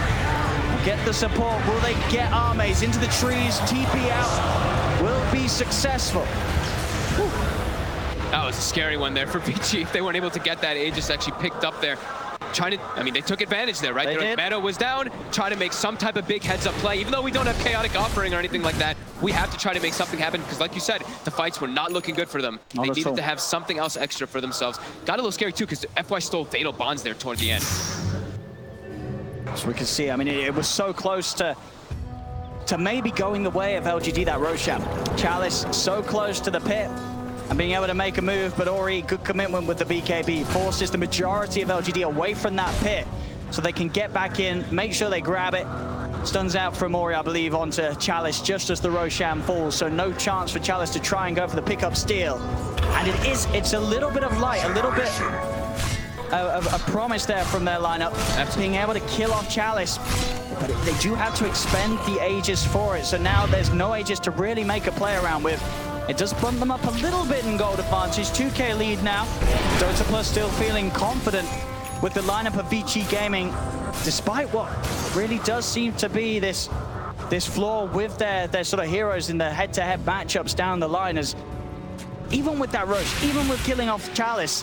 Get the support, will they get Ames into the trees, TP out, will be successful. Whew. That was a scary one there for Vici. If they weren't able to get that Aegis actually picked up there. They took advantage there, right? Their mana was down, try to make some type of big heads-up play. Even though we don't have chaotic offering or anything like that, we have to try to make something happen because, like you said, the fights were not looking good for them. They needed to have something else extra for themselves. Got a little scary too because FY stole Fatal Bonds there toward the end. So we can see, it was so close to maybe going the way of LGD, that Roshan. Chalice so close to the pit and being able to make a move, but Ori, good commitment with the BKB, forces the majority of LGD away from that pit so they can get back in, make sure they grab it. Stuns out from Ori, I believe, onto Chalice just as the Roshan falls, so no chance for Chalice to try and go for the pickup steal. And it's a little bit of light, a little bit of a promise there from their lineup, being able to kill off Chalice. But they do have to expend the Aegis for it, so now there's no Aegis to really make a play around with. It does bump them up a little bit in gold advantage. 2K lead now. Dota Plus still feeling confident with the lineup of Vici Gaming, despite what really does seem to be this flaw with their sort of heroes in their head-to-head matchups down the line. As even with that rush, even with killing off Chalice,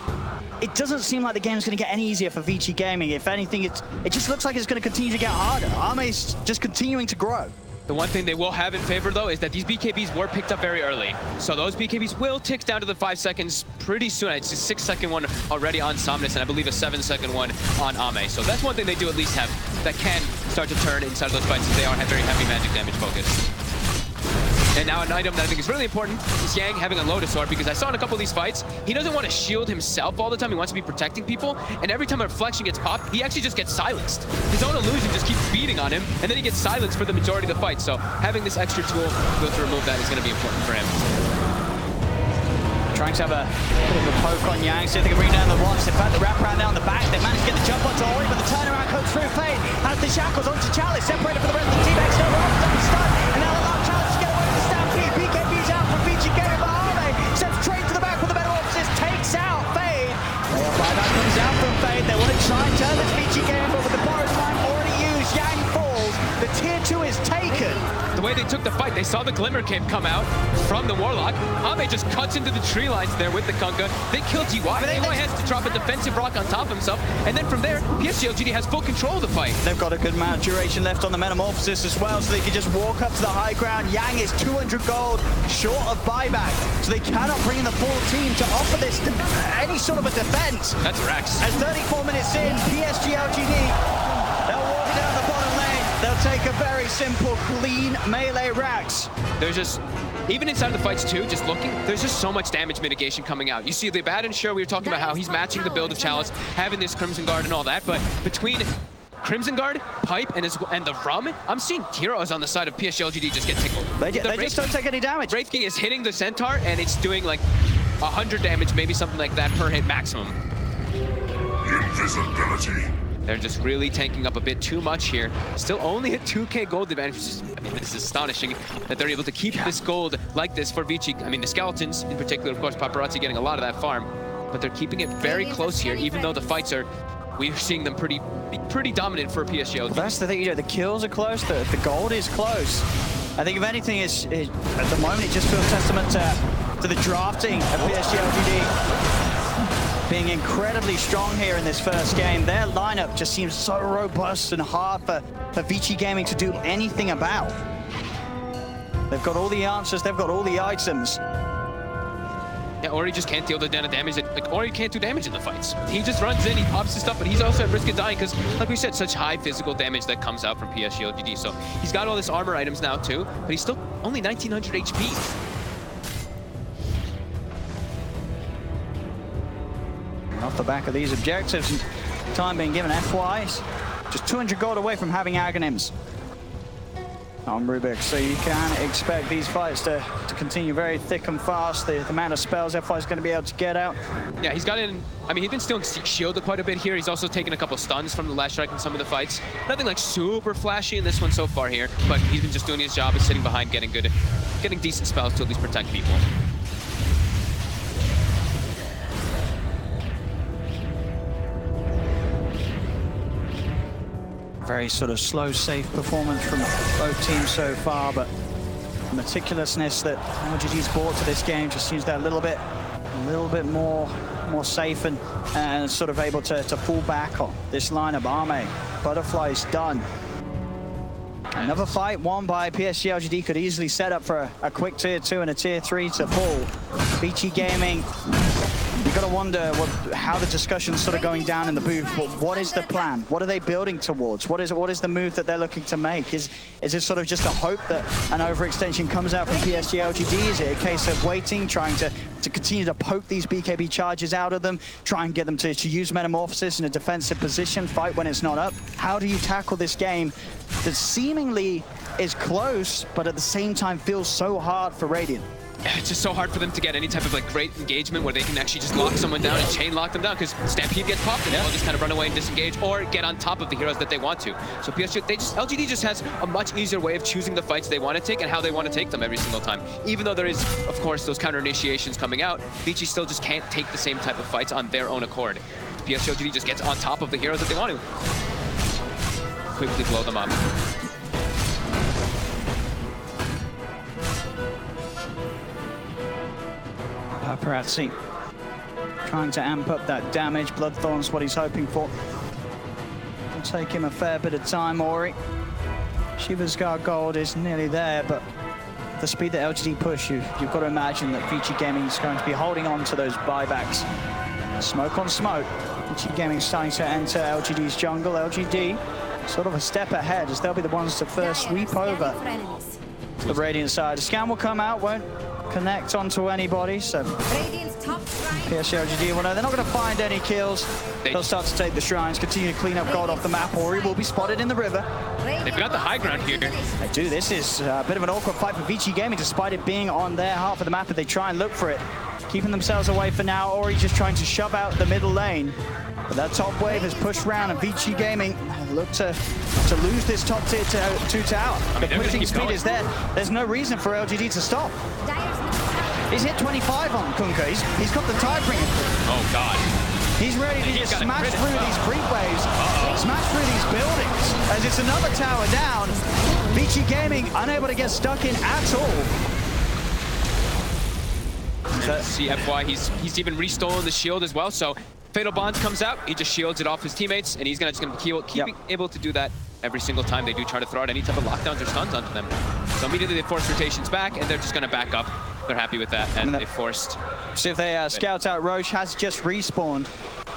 it doesn't seem like the game's going to get any easier for Vici Gaming. If anything, it just looks like it's going to continue to get harder. Ame's just continuing to grow. The one thing they will have in favor, though, is that these BKBs were picked up very early. So those BKBs will tick down to the 5 seconds pretty soon. It's a 6-second one already on Somnus, and I believe a 7-second one on Ame. So that's one thing they do at least have that can start to turn inside of those fights if they are very heavy magic damage focused. And now an item that I think is really important is Yang having a Lotus Orb, because I saw in a couple of these fights, he doesn't want to shield himself all the time. He wants to be protecting people. And every time a reflection gets popped, he actually just gets silenced. His own illusion just keeps beating on him, and then he gets silenced for the majority of the fight. So having this extra tool to remove that is going to be important for him. Trying to have a bit of a poke on Yang, see if they can bring down the ones. In fact, the wraparound down the back, they managed to get the jump onto Ori, but the turnaround comes through. Fade has the shackles onto Chalice, separated from the rest of the team. X over off the stun, and now they allow Chalice to get away with the Stampede. BKB's out from Vici Gaming, but Ame steps straight to the back with the better options, takes out Fade. Buyback comes out from Fade. They want to try and turn this Vici Gaming, but with the borrowed time already used, Yang falls. The tier 2 is taken. The way way they took the fight. They saw the Glimmer Cape come out from the Warlock. Ame just cuts into the tree lines there with the Kunkka. They kill TY. TY has to drop a defensive rock on top of himself. And then from there, PSG LGD has full control of the fight. They've got a good amount of duration left on the Metamorphosis as well, so they can just walk up to the high ground. Yang is 200 gold short of buyback, so they cannot bring in the full team to offer this any sort of a defense. That's Rex. As 34 minutes in, PSG LGD, they'll walk down the bottom lane. They'll take a very simple, clean melee Rax. There's just, even inside of the fights too, just looking, there's just so much damage mitigation coming out. You see the Bad and Sure, we were talking about how he's matching the build of Chalice, having this Crimson Guard and all that, but between Crimson Guard, Pipe, and the Rum, I'm seeing heroes on the side of PSG LGD just get tickled. They just don't take any damage. Wraith King is hitting the Centaur, and it's doing like 100 damage, maybe something like that per hit maximum. Invisibility. They're just really tanking up a bit too much here. Still only a 2k gold advantage. I mean, this is astonishing that they're able to keep this gold like this for Vici. I mean, the Skeletons in particular, of course, Paparazzi getting a lot of that farm, but they're keeping it very close here, even though the fights are, we're seeing them pretty dominant for PSG LGD. That's the thing, you know, the kills are close, the gold is close. I think if anything, is at the moment, it just feels testament to the drafting of PSG LGD. Being incredibly strong here in this first game. Their lineup just seems so robust and hard for Vici Gaming to do anything about. They've got all the answers, they've got all the items. Yeah, Ori just can't deal the damage. Like, Ori can't do damage in the fights. He just runs in, he pops his stuff, but he's also at risk of dying because, like we said, such high physical damage that comes out from PSG LGD. So he's got all this armor items now too, but he's still only 1900 HP. Off the back of these objectives, and time being given FYs, just 200 gold away from having Aghanims on Rubik, so you can expect these fights to continue very thick and fast. The amount of spells FY is going to be able to get out. Yeah, he's got in, I mean, he's been stealing shield quite a bit here. He's also taken a couple stuns from the last strike in some of the fights. Nothing like super flashy in this one so far here, but he's been just doing his job of sitting behind, getting decent spells to at least protect people. Very sort of slow, safe performance from both teams so far, but the meticulousness that LGD's brought to this game just seems that a little bit more safe and sort of able to pull back on this lineup. Ame, Butterfly's done. Another fight won by PSG LGD could easily set up for a quick tier 2 and a tier 3 to fall. Vici Gaming, you got to wonder how the discussion's sort of going down in the booth. What is the plan? What are they building towards? What is the move that they're looking to make? Is it sort of just a hope that an overextension comes out from PSG LGD? Is it a case of waiting, trying to continue to poke these BKB charges out of them, try and get them to use Metamorphosis in a defensive position, fight when it's not up? How do you tackle this game that seemingly is close, but at the same time feels so hard for Radiant? It's just so hard for them to get any type of like great engagement where they can actually just lock someone down and chain lock them down, because Stampede gets popped and they'll just kind of run away and disengage or get on top of the heroes that they want to. So PSG, LGD just has a much easier way of choosing the fights they want to take and how they want to take them every single time. Even though there is, of course, those counter initiations coming out, Vici still just can't take the same type of fights on their own accord. PSG LGD just gets on top of the heroes that they want to. Quickly blow them up. Paparazzi trying to amp up that damage. Bloodthorn's what he's hoping for. It'll take him a fair bit of time, Ori. Shiva's Guard Gold is nearly there, but the speed that LGD push, you've got to imagine that Vici Gaming is going to be holding on to those buybacks. Smoke on smoke. Vici Gaming starting to enter LGD's jungle. LGD sort of a step ahead as they'll be the ones to first sweep over the Radiant side. The scan will come out, won't connect onto anybody, so PSG LGD, well, no, they're not going to find any kills. They'll start to take the shrines, continue to clean up gold off the map. Ori will be spotted in the river. They've got the high ground here. They do. This is a bit of an awkward fight for Vici Gaming, despite it being on their half of the map, if they try and look for it. Keeping themselves away for now. Ori just trying to shove out the middle lane. But that top wave has pushed round, and Vici Gaming look to lose this top tier 2 tower. The pushing speed is there. There's no reason for LGD to stop. He's hit 25 on Kunkka. He's got the Tidebringer. Oh, God. He's ready to just smash through these creep waves, smash through these buildings, as it's another tower down. Vici Gaming unable to get stuck in at all. See FY, he's even restolen the shield as well, so Fatal Bonds comes out, he just shields it off his teammates, and he's just gonna keep able to do that every single time they do try to throw out any type of lockdowns or stuns onto them. So immediately they force rotations back, and they're just gonna back up. They're happy with that, and they forced. See if they scout out. Roche has just respawned.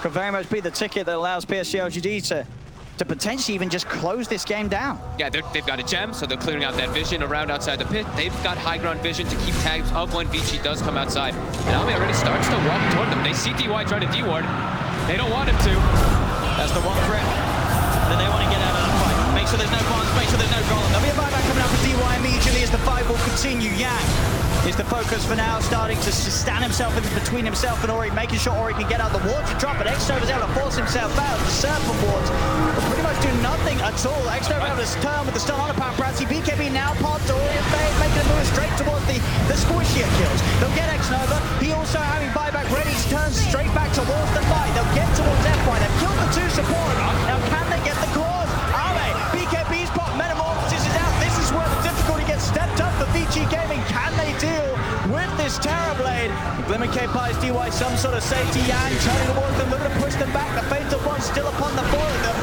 Could very much be the ticket that allows PSG LGD to potentially even just close this game down. Yeah, they've got a gem, so they're clearing out that vision around outside the pit. They've got high ground vision to keep tabs of when Vici does come outside. And Ame already starts to walk toward them. They see DY trying to D-ward. They don't want him to. That's the one threat that they want to get out of the fight. Make sure there's no bombs, make sure there's no golem. There'll be a buyback coming up for DY immediately as the fight will continue. Yang is the focus for now, starting to stand himself in between himself and Ori, making sure Ori can get out the ward to drop it. X-Nova's able to force himself out. The serpent wards will pretty much do nothing at all. X-Nova able to turn with the stun on a paparazzi. BKB now popped Ori and Fade, making a move straight towards the squishier kills. They'll get X-Nova. He also having buyback ready to turn straight back towards the fight. They'll get towards FY. They've killed the two support. Now can they get the claws? Ame, BKB's pop, Metamorphosis is out. This is where the difficulty gets stepped up for Vici Gaming. Can they deal with this Terrorblade? Glimmer K buys DY some sort of safety. Yang turning towards them, looking to push them back. The Fatal One still upon the four of them.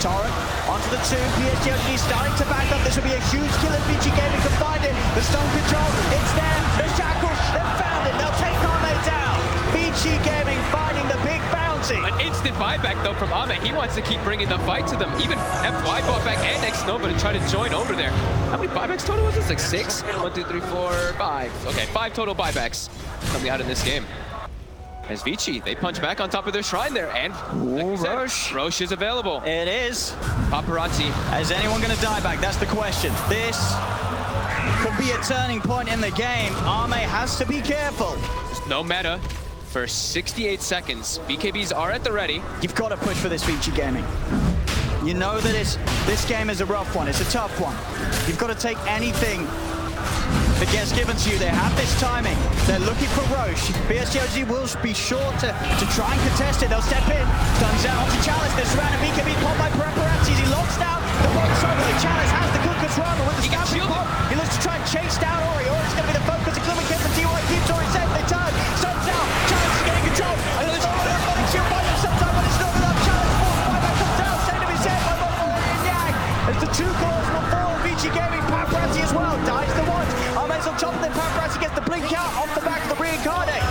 Torrent onto the two. PSG LGD starting to back up. This will be a huge kill if Vici Gaming can find it. The stone control, it's there. The shackle, they've found it. They'll take Ame down. Vici Gaming finding the big bounty. An instant buyback though from Ame. He wants to keep bringing the fight to them. Even FY bought back and X-Nova to try to join over there. How many buybacks total was this? Like 6? 1, 2, 3, 4, 5. Okay, 5 total buybacks coming out in this game. As Vici, they punch back on top of their shrine there, and like Roche is available. It is. Paparazzi. Is anyone going to die back? That's the question. This could be a turning point in the game. Ame has to be careful. There's no meta for 68 seconds. BKBs are at the ready. You've got to push for this Vici Gaming. You know that this game is a rough one. It's a tough one. You've got to take anything that gets given to you. They have this timing. They're looking for Roche. PSG will be sure to try and contest it. They'll step in. Stuns out onto Chalice. They're surrounded. BKB caught by Paparazzi. He locks down the box over. The Chalice has the good control with the scouting pop. He looks to try and chase down Ori. Ori's going to be the focus. The Glimmer Kip and DY keeps Ori safe. They turn. Stuns out. Chalice is getting control. And there's no one else shield by them sometime when it's not enough. Chalice forced buyback comes down. Saying to be safe by both Ori and Yang. As the two calls will fall. Vici Gaming. Paparazzi as well. Dies the one. Ame's on top of them. Paparazzi gets the blink out off the back of the reincarnate.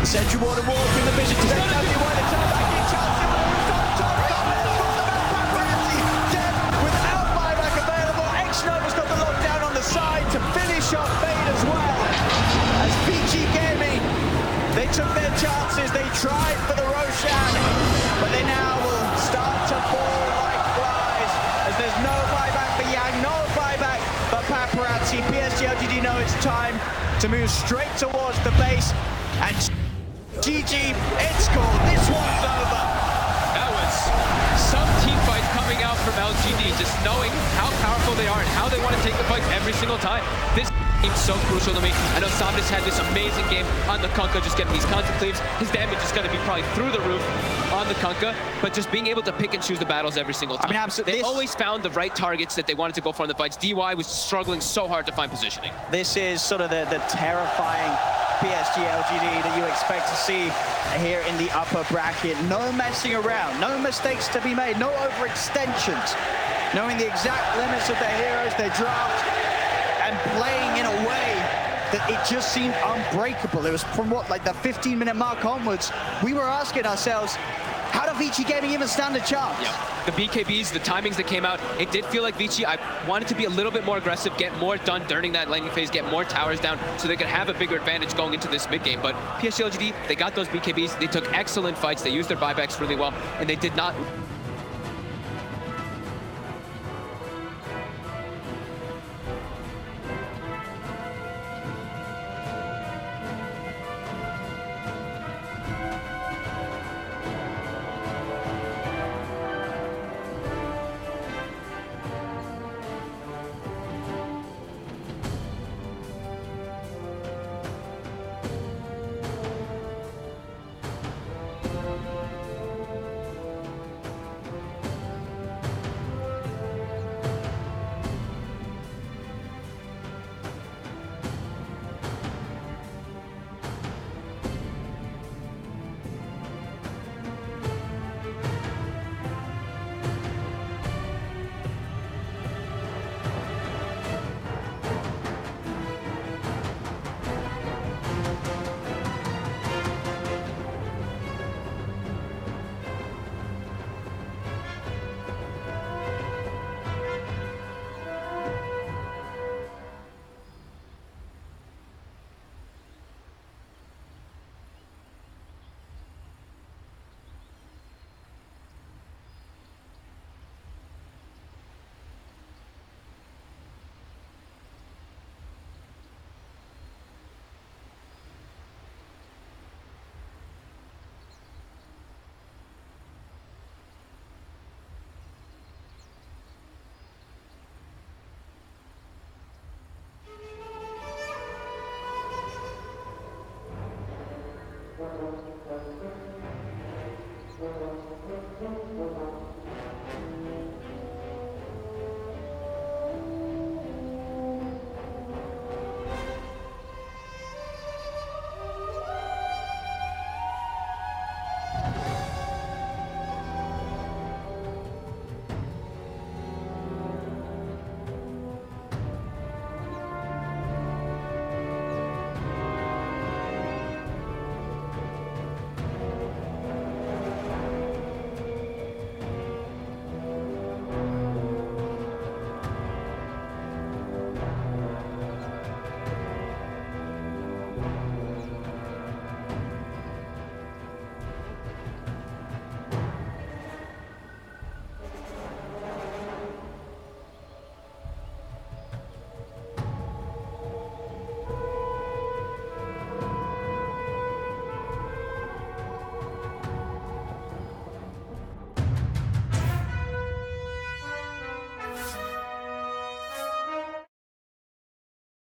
The Sentry Ward and Ward from the vision to take down the one. They turn back in. Chalice in the roof on top. Paparazzi dead without buyback available. X-Nova's got the lockdown on the side to finish off Fade as well. As Vici Gaming, they took their chances. They tried for the Roshan, but they now will start to fall like flies. As there's no buyback for Yang, no buyback for Paparazzi. PSG LGD know it's time to move straight towards the base. And GG, it's called. This one's over. That was some team fight coming out from LGD, just knowing how powerful they are and how they want to take the fight every single time. This game's so crucial to me. I know Samdis had this amazing game on the Kunkka, just getting these constant cleaves. His damage is going to be probably through the roof on the Kunkka, but just being able to pick and choose the battles every single time. I mean, absolutely. They always found the right targets that they wanted to go for in the fights. DY was struggling so hard to find positioning. This is sort of the terrifying PSG LGD that you expect to see here in the upper bracket. No messing around, no mistakes to be made, no overextensions. Knowing the exact limits of their heroes, their draft, and playing in a way that it just seemed unbreakable. It was from what, like the 15-minute mark onwards, we were asking ourselves, how did Vici Gaming even stand a chance? Yeah. The BKBs, the timings that came out, it did feel like Vici, I wanted to be a little bit more aggressive, get more done during that laning phase, get more towers down so they could have a bigger advantage going into this mid game. But PSG LGD, they got those BKBs, they took excellent fights, they used their buybacks really well, and they did not